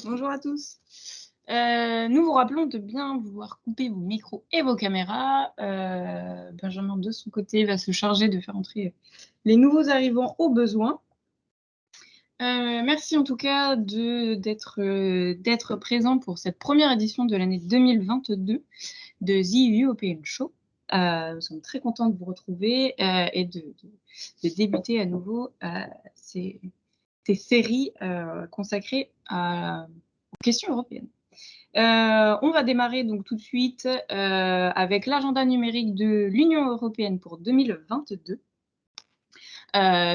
Bonjour à tous. Nous vous rappelons de bien vouloir couper vos micros et vos caméras. Benjamin, de son côté, va se charger de faire entrer les nouveaux arrivants au besoin. Merci en tout cas d'être présent pour cette première édition de l'année 2022 de The European Show. Nous sommes très contents de vous retrouver et de débuter à nouveau ces séries consacrées aux questions européennes. On va démarrer donc tout de suite avec l'agenda numérique de l'Union européenne pour 2022.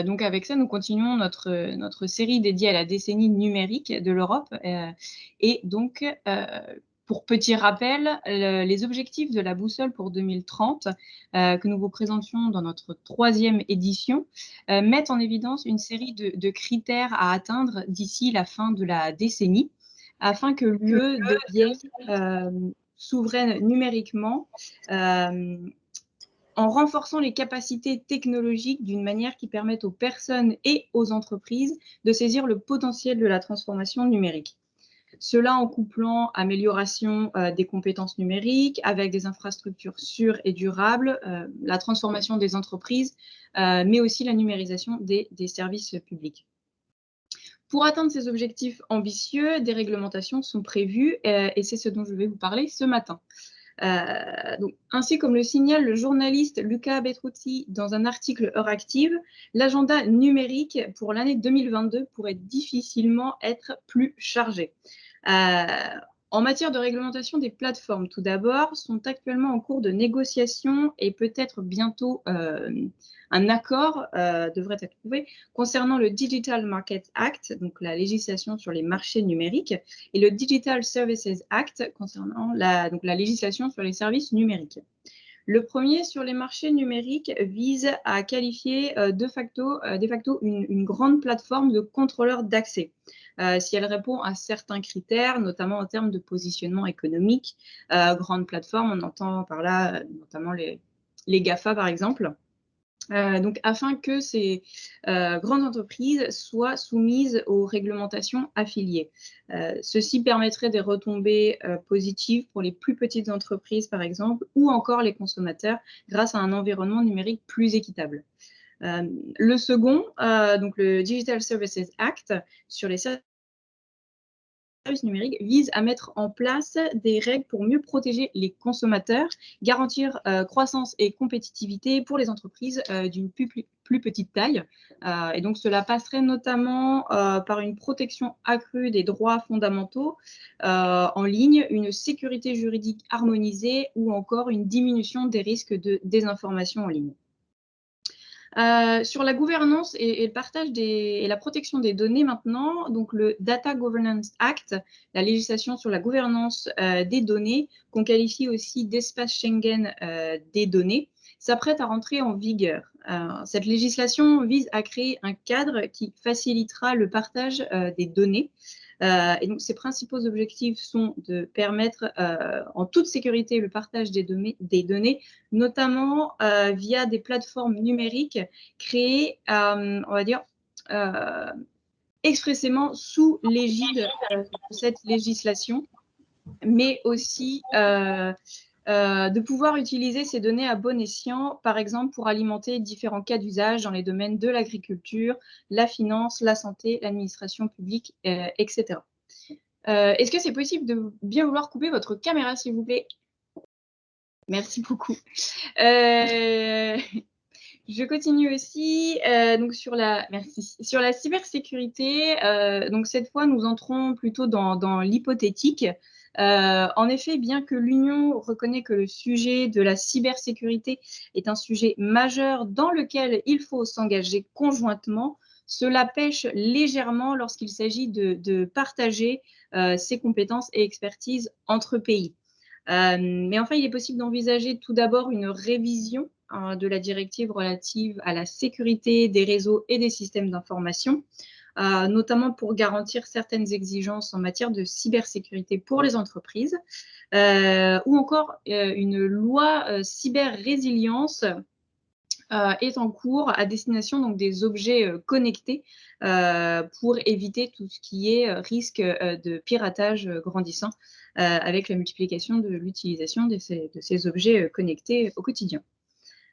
Donc avec ça, nous continuons notre série dédiée à la décennie numérique de l'Europe. Et donc, pour petit rappel, les objectifs de la boussole pour 2030, que nous vous présentions dans notre 3e édition, mettent en évidence une série de critères à atteindre d'ici la fin de la décennie, afin que l'UE devienne souveraine numériquement, en renforçant les capacités technologiques d'une manière qui permette aux personnes et aux entreprises de saisir le potentiel de la transformation numérique. Cela en couplant amélioration des compétences numériques avec des infrastructures sûres et durables, la transformation des entreprises, mais aussi la numérisation des services publics. Pour atteindre ces objectifs ambitieux, des réglementations sont prévues et c'est ce dont je vais vous parler ce matin. Donc, ainsi comme le signale le journaliste Luca Betruzzi dans un article Euractiv, l'agenda numérique pour l'année 2022 pourrait difficilement être plus chargé. En matière de réglementation des plateformes, tout d'abord, sont actuellement en cours de négociation et peut-être bientôt un accord devrait être trouvé concernant le Digital Market Act, donc la législation sur les marchés numériques, et le Digital Services Act concernant la législation sur les services numériques. Le premier, sur les marchés numériques, vise à qualifier de facto une grande plateforme de contrôleurs d'accès, si elle répond à certains critères, notamment en termes de positionnement économique. Grande plateforme, on entend par là notamment les GAFA, par exemple. Donc, afin que ces grandes entreprises soient soumises aux réglementations affiliées. Ceci permettrait des retombées positives pour les plus petites entreprises, par exemple, ou encore les consommateurs, grâce à un environnement numérique plus équitable. Le second, donc le Digital Services Act, sur les services numériques, vise à mettre en place des règles pour mieux protéger les consommateurs, garantir croissance et compétitivité pour les entreprises d'une plus petite taille. Et donc, cela passerait notamment par une protection accrue des droits fondamentaux en ligne, une sécurité juridique harmonisée ou encore une diminution des risques de désinformation en ligne. Sur la gouvernance et le partage et la protection des données maintenant, donc le Data Governance Act, la législation sur la gouvernance des données, qu'on qualifie aussi d'espace Schengen des données, s'apprête à rentrer en vigueur. Cette législation vise à créer un cadre qui facilitera le partage des données. Et donc, ses principaux objectifs sont de permettre en toute sécurité le partage des données, notamment via des plateformes numériques créées, on va dire, expressément sous l'égide de cette législation, mais aussi de pouvoir utiliser ces données à bon escient, par exemple pour alimenter différents cas d'usage dans les domaines de l'agriculture, la finance, la santé, l'administration publique, etc. Est-ce que c'est possible de bien vouloir couper votre caméra, s'il vous plaît? Merci beaucoup. Je continue aussi donc sur la cybersécurité. Donc cette fois, nous entrons plutôt dans l'hypothétique. En effet, bien que l'Union reconnaît que le sujet de la cybersécurité est un sujet majeur dans lequel il faut s'engager conjointement, cela pêche légèrement lorsqu'il s'agit de partager ses compétences et expertises entre pays. Mais enfin, il est possible d'envisager tout d'abord une révision de la directive relative à la sécurité des réseaux et des systèmes d'information, notamment pour garantir certaines exigences en matière de cybersécurité pour les entreprises, ou encore une loi cyber-résilience est en cours à destination donc, des objets connectés pour éviter tout ce qui est risque de piratage grandissant avec la multiplication de l'utilisation de ces objets connectés au quotidien.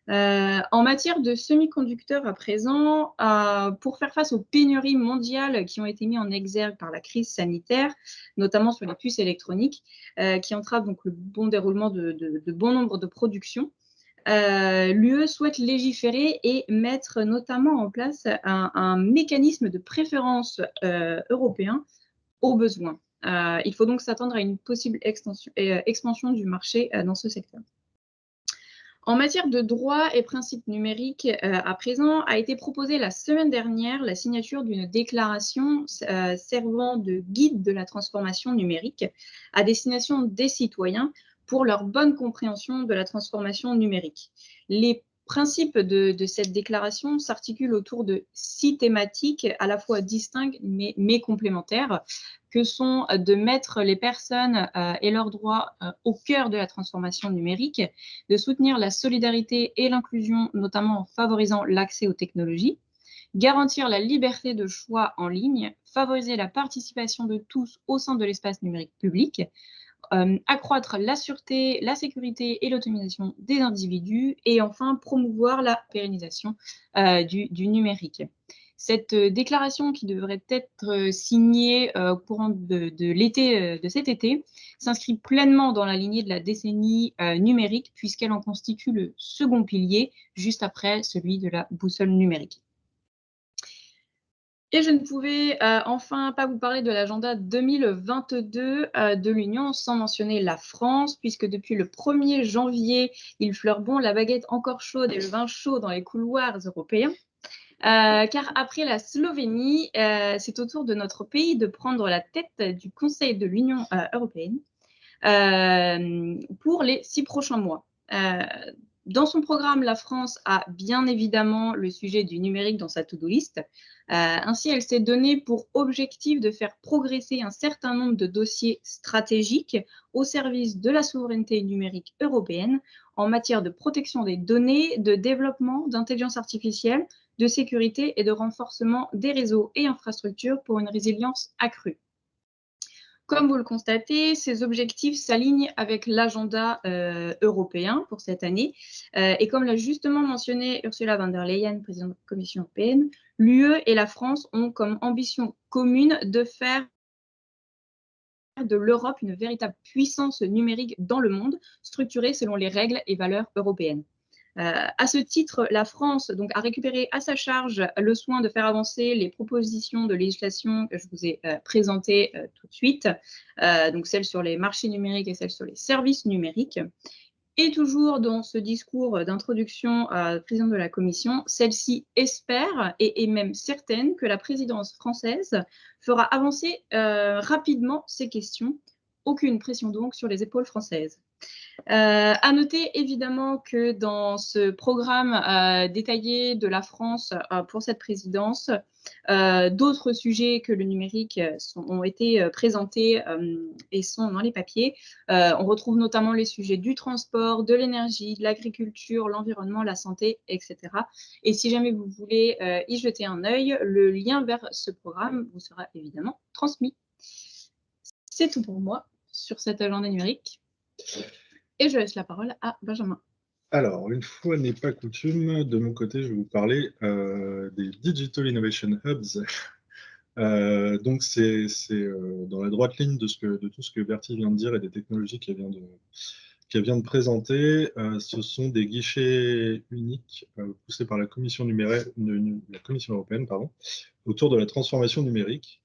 En matière de semi-conducteurs à présent, pour faire face aux pénuries mondiales qui ont été mises en exergue par la crise sanitaire, notamment sur les puces électroniques, qui entravent donc le bon déroulement de bon nombre de productions, l'UE souhaite légiférer et mettre notamment en place un mécanisme de préférence européen aux besoins. Il faut donc s'attendre à une possible expansion du marché dans ce secteur. En matière de droits et principes numériques, à présent, a été proposée la semaine dernière la signature d'une déclaration servant de guide de la transformation numérique à destination des citoyens pour leur bonne compréhension de la transformation numérique. Les principes de cette déclaration s'articulent autour de 6 thématiques à la fois distinctes mais complémentaires, que sont de mettre les personnes et leurs droits au cœur de la transformation numérique, de soutenir la solidarité et l'inclusion, notamment en favorisant l'accès aux technologies, garantir la liberté de choix en ligne, favoriser la participation de tous au sein de l'espace numérique public, accroître la sûreté, la sécurité et l'autonomisation des individus, et enfin promouvoir la pérennisation du numérique. Cette déclaration qui devrait être signée au courant de l'été, de cet été, s'inscrit pleinement dans la lignée de la décennie numérique, puisqu'elle en constitue le second pilier, juste après celui de la boussole numérique. Et je ne pouvais enfin pas vous parler de l'agenda 2022 de l'Union sans mentionner la France, puisque depuis le 1er janvier, il fleure bon la baguette encore chaude et le vin chaud dans les couloirs européens. Car après la Slovénie, c'est au tour de notre pays de prendre la tête du Conseil de l'Union européenne pour les 6 prochains mois. Dans son programme, la France a bien évidemment le sujet du numérique dans sa to-do list. Ainsi, elle s'est donnée pour objectif de faire progresser un certain nombre de dossiers stratégiques au service de la souveraineté numérique européenne en matière de protection des données, de développement, d'intelligence artificielle, de sécurité et de renforcement des réseaux et infrastructures pour une résilience accrue. Comme vous le constatez, ces objectifs s'alignent avec l'agenda européen pour cette année. Et comme l'a justement mentionné Ursula von der Leyen, présidente de la Commission européenne, l'UE et la France ont comme ambition commune de faire de l'Europe une véritable puissance numérique dans le monde, structurée selon les règles et valeurs européennes. À ce titre, la France donc, a récupéré à sa charge le soin de faire avancer les propositions de législation que je vous ai présentées tout de suite, donc celles sur les marchés numériques et celles sur les services numériques. Et toujours dans ce discours d'introduction président de la Commission, celle-ci espère et est même certaine que la présidence française fera avancer rapidement ces questions. Aucune pression donc sur les épaules françaises. À noter évidemment que dans ce programme détaillé de la France pour cette présidence, d'autres sujets que le numérique ont été présentés et sont dans les papiers. On retrouve notamment les sujets du transport, de l'énergie, de l'agriculture, l'environnement, la santé, etc. Et si jamais vous voulez y jeter un œil, le lien vers ce programme vous sera évidemment transmis. C'est tout pour moi sur cet agenda numérique. Et je laisse la parole à Benjamin. Alors, une fois n'est pas coutume, de mon côté, je vais vous parler des Digital Innovation Hubs. Donc, c'est dans la droite ligne de tout ce que Bertie vient de dire et des technologies qu'elle vient de présenter. Ce sont des guichets uniques poussés par la Commission européenne, autour de la transformation numérique.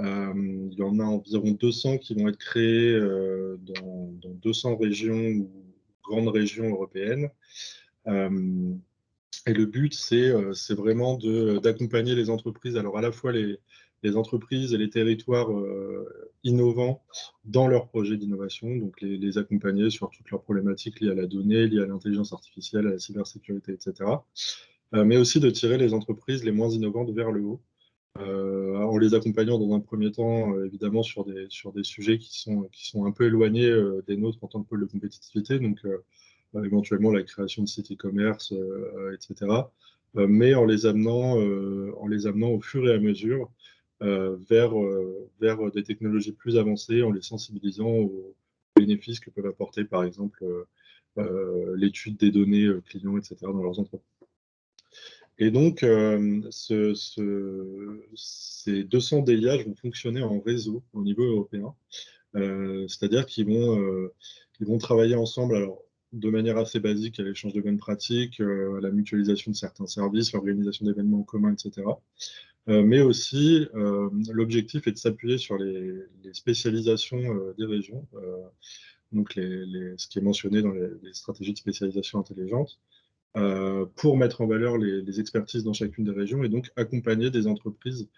Il y en a environ 200 qui vont être créés dans 200 régions ou grandes régions européennes. Et le but, c'est vraiment d'accompagner les entreprises, alors à la fois les entreprises et les territoires innovants dans leurs projets d'innovation, donc les accompagner sur toutes leurs problématiques liées à la donnée, liées à l'intelligence artificielle, à la cybersécurité, etc. Mais aussi de tirer les entreprises les moins innovantes vers le haut, en les accompagnant dans un premier temps, évidemment, sur des sujets qui sont un peu éloignés des nôtres en tant que pôle de compétitivité. Donc, éventuellement la création de sites e-commerce, etc. Mais en les amenant au fur et à mesure vers des technologies plus avancées, en les sensibilisant aux bénéfices que peuvent apporter, par exemple, l'étude des données clients, etc., dans leurs entreprises. Et donc, ces 200 DIH vont fonctionner en réseau au niveau européen, c'est-à-dire qu'ils vont travailler ensemble, alors, de manière assez basique à l'échange de bonnes pratiques, à la mutualisation de certains services, l'organisation d'événements en commun, etc. Mais aussi, l'objectif est de s'appuyer sur les spécialisations des régions, donc ce qui est mentionné dans les stratégies de spécialisation intelligente, pour mettre en valeur les expertises dans chacune des régions et donc accompagner des entreprises,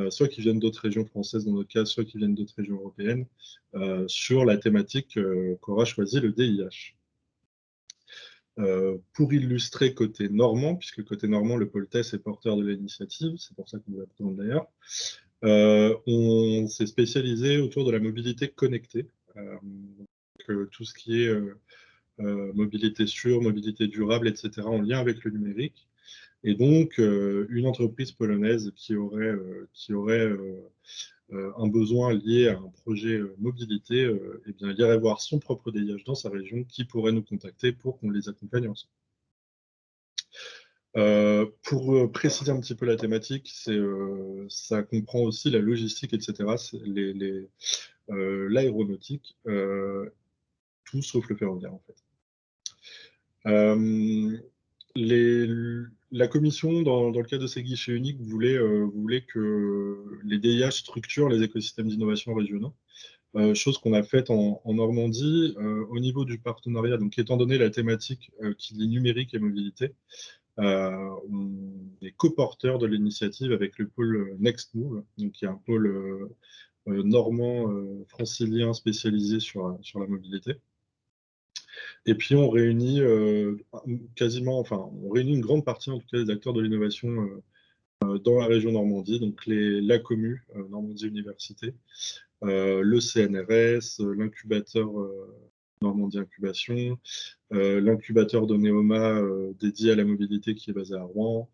soit qui viennent d'autres régions françaises dans notre cas, soit qui viennent d'autres régions européennes, sur la thématique qu'aura choisi le DIH. Pour illustrer côté normand, puisque côté normand, le pôle TESS est porteur de l'initiative, c'est pour ça qu'on vous la présente d'ailleurs, on s'est spécialisé autour de la mobilité connectée, tout ce qui est mobilité sûre, mobilité durable, etc., en lien avec le numérique. Et donc, une entreprise polonaise qui aurait un besoin lié à un projet mobilité, eh bien, il irait voir son propre DIH dans sa région qui pourrait nous contacter pour qu'on les accompagne ensemble. Pour préciser un petit peu la thématique, ça comprend aussi la logistique, etc., l'aéronautique, tout sauf le ferroviaire en fait. La commission, dans le cadre de ces guichets uniques, voulait que les DIH structurent les écosystèmes d'innovation régionaux, chose qu'on a faite en Normandie. Au niveau du partenariat, donc étant donné la thématique qui lie numérique et mobilité, on est coporteur de l'initiative avec le pôle Next Move, donc qui est un pôle normand francilien spécialisé sur la mobilité. Et puis on réunit on réunit une grande partie en tout cas des acteurs de l'innovation dans la région Normandie, donc la commu, Normandie Université, le CNRS, l'incubateur Normandie Incubation, l'incubateur de Neoma dédié à la mobilité qui est basé à Rouen,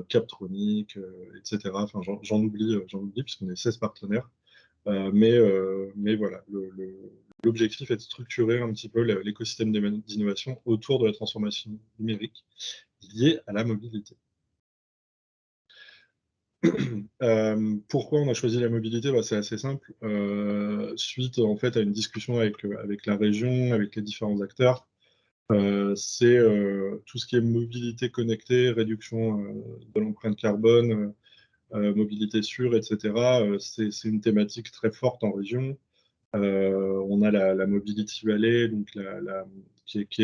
Captronic, etc. Enfin, j'en oublie puisqu'on est 16 partenaires. Mais voilà, l'objectif est de structurer un petit peu l'écosystème d'innovation autour de la transformation numérique liée à la mobilité. Pourquoi on a choisi la mobilité? C'est assez simple. Suite en fait à une discussion avec la région, avec les différents acteurs, c'est tout ce qui est mobilité connectée, réduction de l'empreinte carbone, mobilité sûre, etc. C'est une thématique très forte en région. On a la Mobility Valley, donc qui est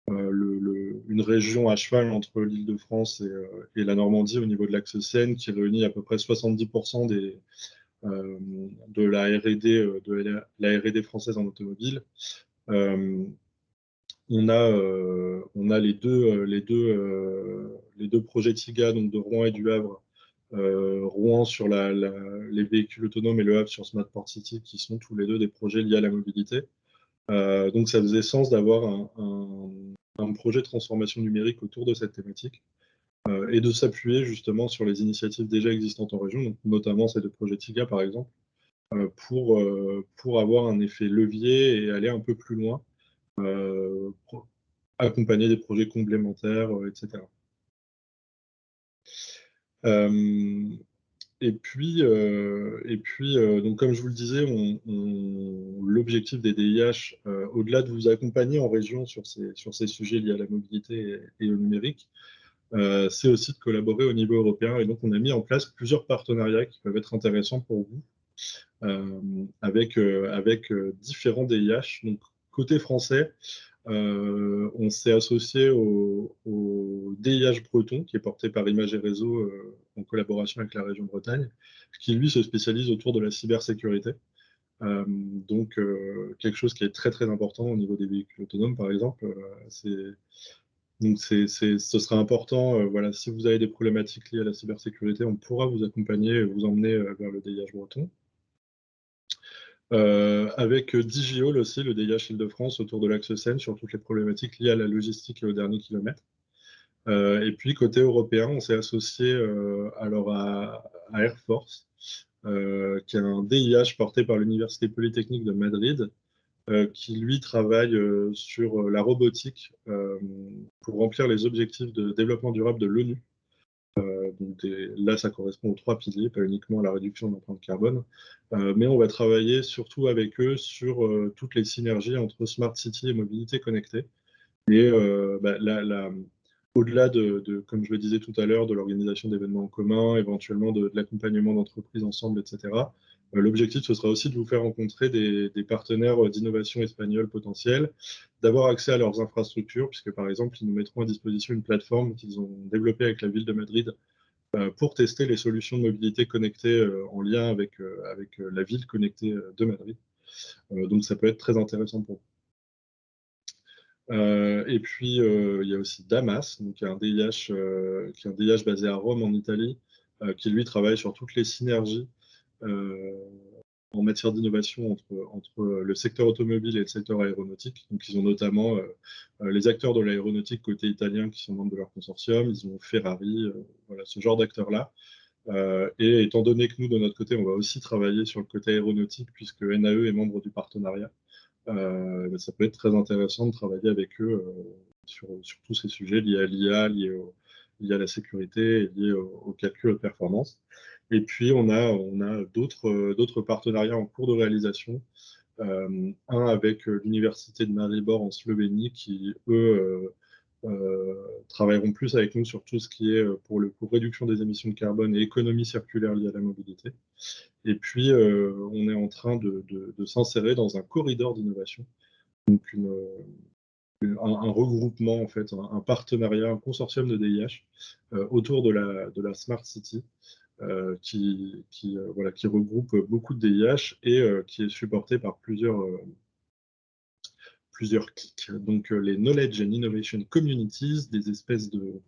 une région à cheval entre l'Île-de-France et la Normandie au niveau de l'axe Seine, qui réunit à peu près 70% de la R&D française en automobile. On a les deux projets TIGA, donc de Rouen et du Havre. Rouen sur les véhicules autonomes et le Havre sur Smart Port City, qui sont tous les deux des projets liés à la mobilité. Donc ça faisait sens d'avoir un projet de transformation numérique autour de cette thématique et de s'appuyer justement sur les initiatives déjà existantes en région, donc notamment ces deux projets TIGA par exemple, pour avoir un effet levier et aller un peu plus loin, accompagner des projets complémentaires, etc. Et puis, donc comme je vous le disais, l'objectif des DIH, au-delà de vous accompagner en région sur ces sujets liés à la mobilité et au numérique, c'est aussi de collaborer au niveau européen. Et donc, on a mis en place plusieurs partenariats qui peuvent être intéressants pour vous, avec différents DIH. Donc, côté français, on s'est associé au DIH breton, qui est porté par Image et Réseau en collaboration avec la région Bretagne, qui lui se spécialise autour de la cybersécurité. Donc, quelque chose qui est très très important au niveau des véhicules autonomes, par exemple. Ce sera important, voilà, si vous avez des problématiques liées à la cybersécurité, on pourra vous accompagner et vous emmener vers le DIH breton. avec Digiol aussi, le DIH Île-de-France, autour de l'axe Seine, sur toutes les problématiques liées à la logistique et au dernier kilomètre. Et puis, côté européen, on s'est associé alors à Air Force, qui est un DIH porté par l'Université Polytechnique de Madrid, qui lui travaille sur la robotique pour remplir les objectifs de développement durable de l'ONU. Là, ça correspond aux 3 piliers, pas uniquement à la réduction de l'empreinte carbone. Mais on va travailler surtout avec eux sur toutes les synergies entre Smart City et mobilité connectée. Et au-delà comme je le disais tout à l'heure, de l'organisation d'événements en commun, éventuellement de l'accompagnement d'entreprises ensemble, etc., l'objectif, ce sera aussi de vous faire rencontrer des partenaires d'innovation espagnols potentiels, d'avoir accès à leurs infrastructures, puisque par exemple, ils nous mettront à disposition une plateforme qu'ils ont développée avec la ville de Madrid pour tester les solutions de mobilité connectée en lien avec la ville connectée de Madrid. Donc ça peut être très intéressant pour vous. Et puis, il y a aussi Damas, donc, qui est un DIH basé à Rome, en Italie, qui lui travaille sur toutes les synergies en matière d'innovation entre le secteur automobile et le secteur aéronautique. Donc, ils ont notamment les acteurs de l'aéronautique côté italien qui sont membres de leur consortium, ils ont Ferrari, voilà, ce genre d'acteurs-là. Et étant donné que nous, de notre côté, on va aussi travailler sur le côté aéronautique, puisque NAE est membre du partenariat, ça peut être très intéressant de travailler avec eux sur tous ces sujets liés à l'IA, liés à la sécurité et liés au calcul de performance. Et puis, on a d'autres partenariats en cours de réalisation. Un avec l'Université de Maribor en Slovénie, qui, eux, travailleront plus avec nous sur tout ce qui est pour réduction des émissions de carbone et économie circulaire liée à la mobilité. Et puis, on est en train de s'insérer dans un corridor d'innovation, donc un regroupement, en fait, un partenariat, un consortium de DIH autour de la Smart City, qui regroupe beaucoup de DIH et qui est supporté par plusieurs KIC, donc les Knowledge and Innovation Communities, des espèces de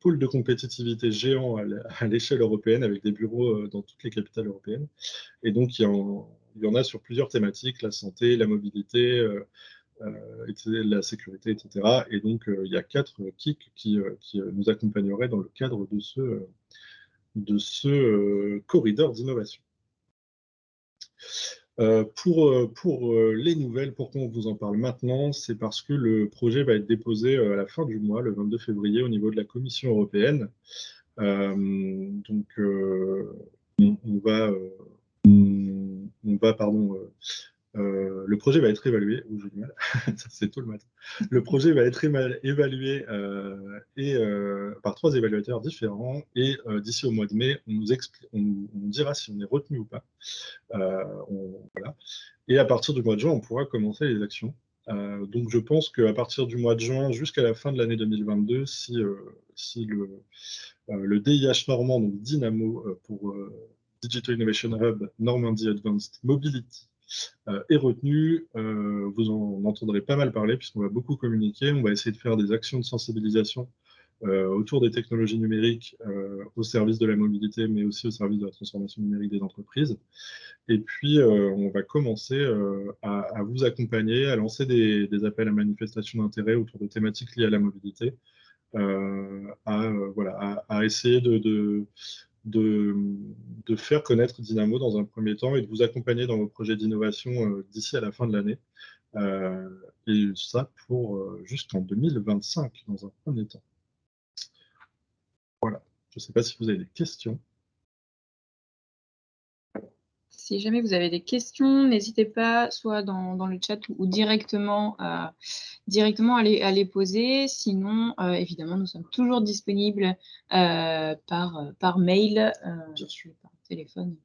pôles de compétitivité géants à l'échelle européenne, avec des bureaux dans toutes les capitales européennes. Et donc, il y en a sur plusieurs thématiques, la santé, la mobilité, la sécurité, etc. Et donc, il y a 4 KIC qui nous accompagneraient dans le cadre de ce corridor d'innovation. Pour les nouvelles, pourquoi on vous en parle maintenant? C'est parce que le projet va être déposé à la fin du mois, le 22 février, au niveau de la Commission européenne. Donc, le projet va être évalué. Oh, j'ai du mal. C'est tôt le matin. Le projet va être évalué par 3 évaluateurs différents. Et d'ici au mois de mai, on nous dira si on est retenu ou pas. Voilà. Et à partir du mois de juin, on pourra commencer les actions. Donc, je pense qu'à partir du mois de juin jusqu'à la fin de l'année 2022, si le DIH normand, donc Dynamo, pour Digital Innovation Hub Normandie Advanced Mobility, est retenu, vous en entendrez pas mal parler, puisqu'on va beaucoup communiquer. On va essayer de faire des actions de sensibilisation autour des technologies numériques au service de la mobilité, mais aussi au service de la transformation numérique des entreprises. Et puis, on va commencer à vous accompagner, à lancer des appels à manifestation d'intérêt autour de thématiques liées à la mobilité, à essayer de faire connaître Dynamo dans un premier temps et de vous accompagner dans vos projets d'innovation d'ici à la fin de l'année. Et ça pour jusqu'en 2025 dans un premier temps. Voilà. Je ne sais pas si vous avez des questions. Si jamais vous avez des questions, n'hésitez pas, soit dans le chat ou directement à les poser. Sinon, évidemment, nous sommes toujours disponibles par mail, par téléphone,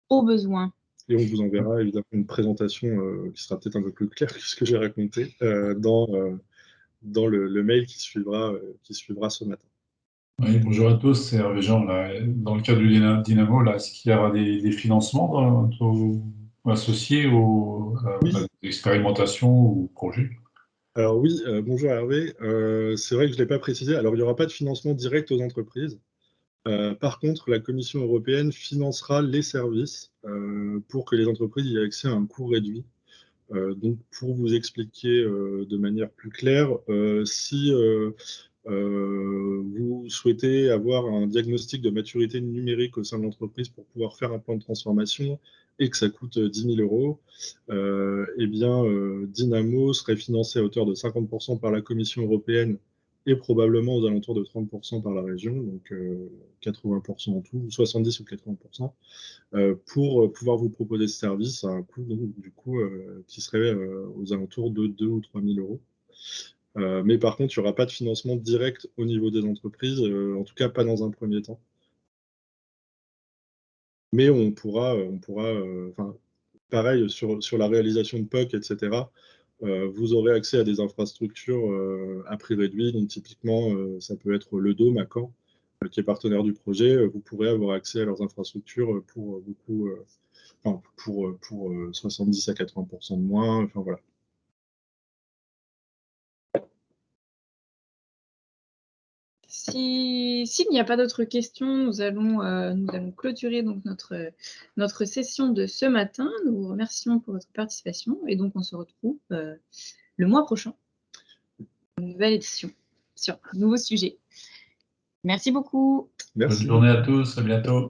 au besoin. Et on vous enverra évidemment une présentation qui sera peut-être un peu plus claire que ce que j'ai raconté dans le mail qui suivra ce matin. Oui, bonjour à tous, c'est Hervé Jean. Dans le cadre du Dynamo, est-ce qu'il y aura des financements associés à des expérimentations ou projets? Alors oui, bonjour Hervé. C'est vrai que je ne l'ai pas précisé. Alors, il n'y aura pas de financement direct aux entreprises. Par contre, la Commission européenne financera les services pour que les entreprises aient accès à un coût réduit. Donc, pour vous expliquer de manière plus claire, si vous souhaitez avoir un diagnostic de maturité numérique au sein de l'entreprise pour pouvoir faire un plan de transformation et que ça coûte 10 000 euros, eh bien, Dynamo serait financé à hauteur de 50% par la Commission européenne et probablement aux alentours de 30% par la région, donc 80% en tout, 70 ou 80%, pour pouvoir vous proposer ce service à un coût du coup, qui serait aux alentours de 2 ou 3 000 euros. Mais par contre, il n'y aura pas de financement direct au niveau des entreprises, en tout cas pas dans un premier temps. Mais on pourra enfin, pareil, sur la réalisation de POC, etc., vous aurez accès à des infrastructures à prix réduit. Donc typiquement, ça peut être le Dôme à Caen, qui est partenaire du projet. Vous pourrez avoir accès à leurs infrastructures pour beaucoup, enfin, pour 70 à 80% de moins. Enfin voilà. S'il n'y a pas d'autres questions, nous allons clôturer donc notre session de ce matin. Nous vous remercions pour votre participation et donc on se retrouve le mois prochain pour une nouvelle édition sur un nouveau sujet. Merci beaucoup. Merci. Bonne journée à tous, à bientôt.